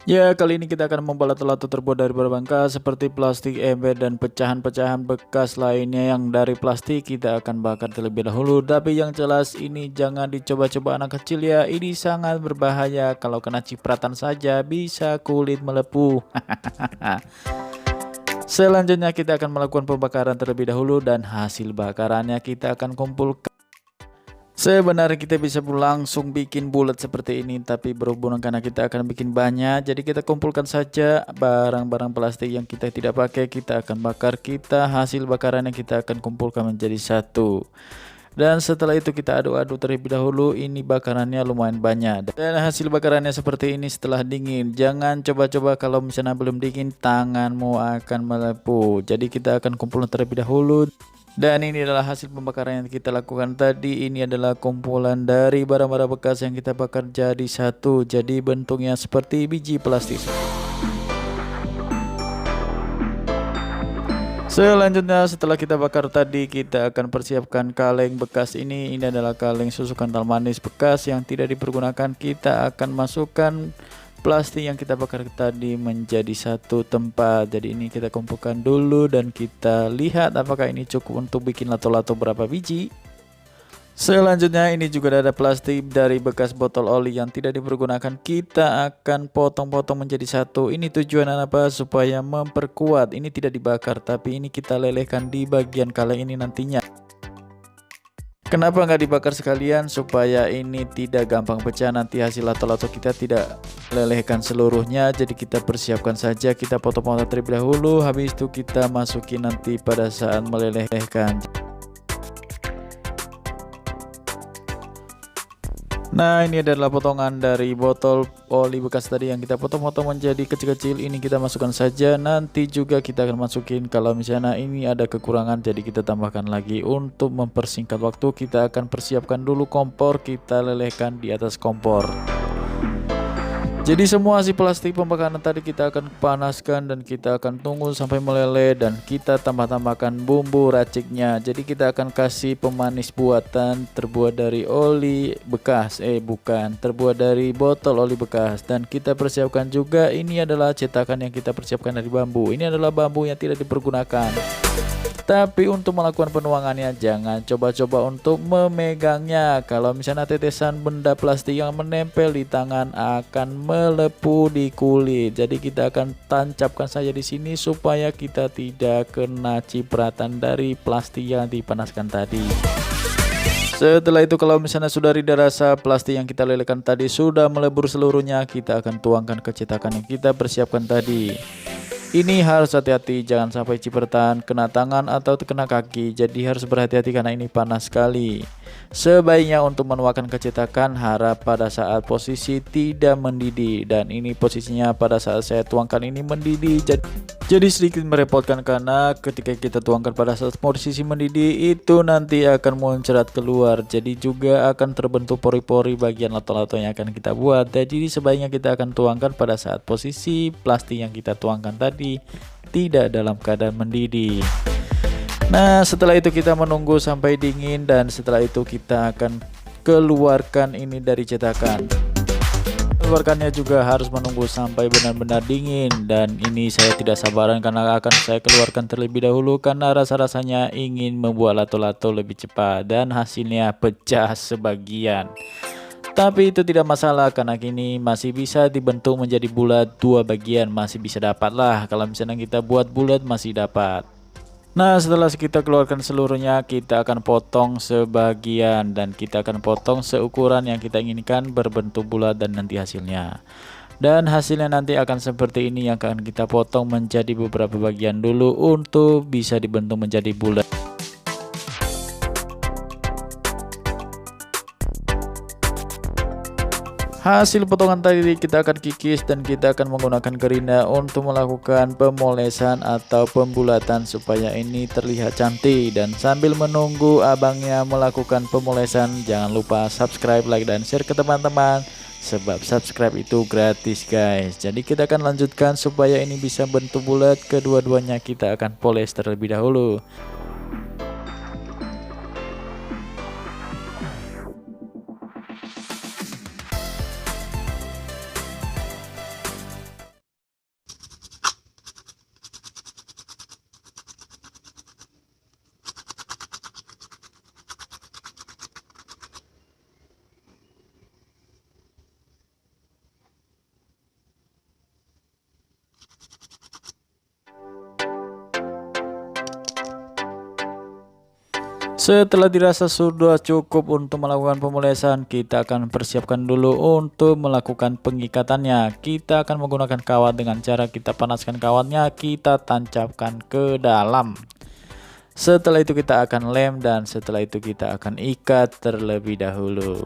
Ya, kali ini kita akan membuat lato-lato terbuat dari berbahan bahan seperti plastik, ember, dan pecahan-pecahan bekas lainnya yang dari plastik kita akan bakar terlebih dahulu. Tapi yang jelas ini jangan dicoba-coba anak kecil ya, ini sangat berbahaya. Kalau kena cipratan saja bisa kulit melepuh. Selanjutnya kita akan melakukan pembakaran terlebih dahulu dan hasil bakarannya kita akan kumpulkan. Sebenarnya kita bisa langsung bikin bulat seperti ini, tapi berhubung karena kita akan bikin banyak, jadi kita kumpulkan saja barang-barang plastik yang kita tidak pakai, kita akan bakar, hasil bakarannya kita akan kumpulkan menjadi satu. Dan setelah itu kita aduk-aduk terlebih dahulu, ini bakarannya lumayan banyak. Dan hasil bakarannya seperti ini setelah dingin. Jangan coba-coba kalau misalnya belum dingin, tanganmu akan melepuh. Jadi kita akan kumpulkan terlebih dahulu. Dan ini adalah hasil pembakaran yang kita lakukan tadi. Ini adalah kumpulan dari barang-barang bekas yang kita bakar jadi satu. Jadi bentuknya seperti biji plastik. Selanjutnya setelah kita bakar tadi, kita akan persiapkan kaleng bekas ini. Ini adalah kaleng susu kental manis bekas yang tidak dipergunakan. Kita akan masukkan plastik yang kita bakar tadi menjadi satu tempat. Jadi ini kita kumpulkan dulu dan kita lihat apakah ini cukup untuk bikin lato-lato berapa biji. Selanjutnya ini juga ada plastik dari bekas botol oli yang tidak dipergunakan. Kita akan potong-potong menjadi satu. Ini tujuan apa? Supaya memperkuat. Ini tidak dibakar tapi ini kita lelehkan di bagian kaleng ini nantinya. Kenapa nggak dibakar sekalian? Supaya ini tidak gampang pecah, nanti hasil lato-lato kita tidak lelehkan seluruhnya. Jadi kita persiapkan saja, kita potong-potong terlebih dahulu, habis itu kita masukin nanti pada saat melelehkan. Nah, ini adalah potongan dari botol oli bekas tadi yang kita potong-potong menjadi kecil-kecil. Ini kita masukkan saja, nanti juga kita akan masukin kalau misalnya ini ada kekurangan, jadi kita tambahkan lagi. Untuk mempersingkat waktu, kita akan persiapkan dulu kompor, kita lelehkan di atas kompor. Jadi semua hasil plastik pembakaran tadi kita akan panaskan dan kita akan tunggu sampai meleleh dan kita tambahkan bumbu raciknya. Jadi kita akan kasih pemanis buatan terbuat dari oli bekas, terbuat dari botol oli bekas. Dan kita persiapkan juga, ini adalah cetakan yang kita persiapkan dari bambu. Ini adalah bambu yang tidak dipergunakan. Tapi untuk melakukan penuangannya jangan coba-coba untuk memegangnya. Kalau misalnya tetesan benda plastik yang menempel di tangan akan melepuh di kulit. Jadi kita akan tancapkan saja di sini supaya kita tidak kena cipratan dari plastik yang dipanaskan tadi. Setelah itu kalau misalnya sudah reda rasa plastik yang kita lelehkan tadi sudah melebur seluruhnya, kita akan tuangkan ke cetakan yang kita persiapkan tadi. Ini harus hati-hati, jangan sampai cipratan, kena tangan atau terkena kaki. Jadi harus berhati-hati karena ini panas sekali. Sebaiknya untuk menuangkan ke cetakan harap pada saat posisi tidak mendidih. Dan ini posisinya pada saat saya tuangkan ini mendidih. Jadi sedikit merepotkan karena ketika kita tuangkan pada saat posisi mendidih itu nanti akan muncrat keluar. Jadi juga akan terbentuk pori-pori bagian lato-lato yang akan kita buat. Jadi sebaiknya kita akan tuangkan pada saat posisi plastik yang kita tuangkan tadi tidak dalam keadaan mendidih. Nah, setelah itu kita menunggu sampai dingin dan setelah itu kita akan keluarkan ini dari cetakan. Keluarkannya juga harus menunggu sampai benar-benar dingin dan ini saya tidak sabaran karena akan saya keluarkan terlebih dahulu karena rasa-rasanya ingin membuat lato-lato lebih cepat dan hasilnya pecah sebagian. Tapi itu tidak masalah karena kini masih bisa dibentuk menjadi bulat, dua bagian masih bisa dapat lah. Kalau misalnya kita buat bulat masih dapat. Nah, setelah kita keluarkan seluruhnya, kita akan potong sebagian dan kita akan potong seukuran yang kita inginkan berbentuk bulat dan nanti hasilnya. Dan hasilnya nanti akan seperti ini yang akan kita potong menjadi beberapa bagian dulu untuk bisa dibentuk menjadi bulat. Hasil potongan tadi kita akan kikis dan kita akan menggunakan gerinda untuk melakukan pemolesan atau pembulatan supaya ini terlihat cantik. Dan sambil menunggu abangnya melakukan pemolesan, jangan lupa subscribe, like, dan share ke teman-teman. Sebab subscribe itu gratis guys. Jadi kita akan lanjutkan supaya ini bisa bentuk bulat. Kedua-duanya kita akan poles terlebih dahulu. Setelah dirasa sudah cukup untuk melakukan pemolesan, kita akan persiapkan dulu untuk melakukan pengikatannya. Kita akan menggunakan kawat dengan cara kita panaskan kawatnya, kita tancapkan ke dalam. Setelah itu kita akan lem dan setelah itu kita akan ikat terlebih dahulu.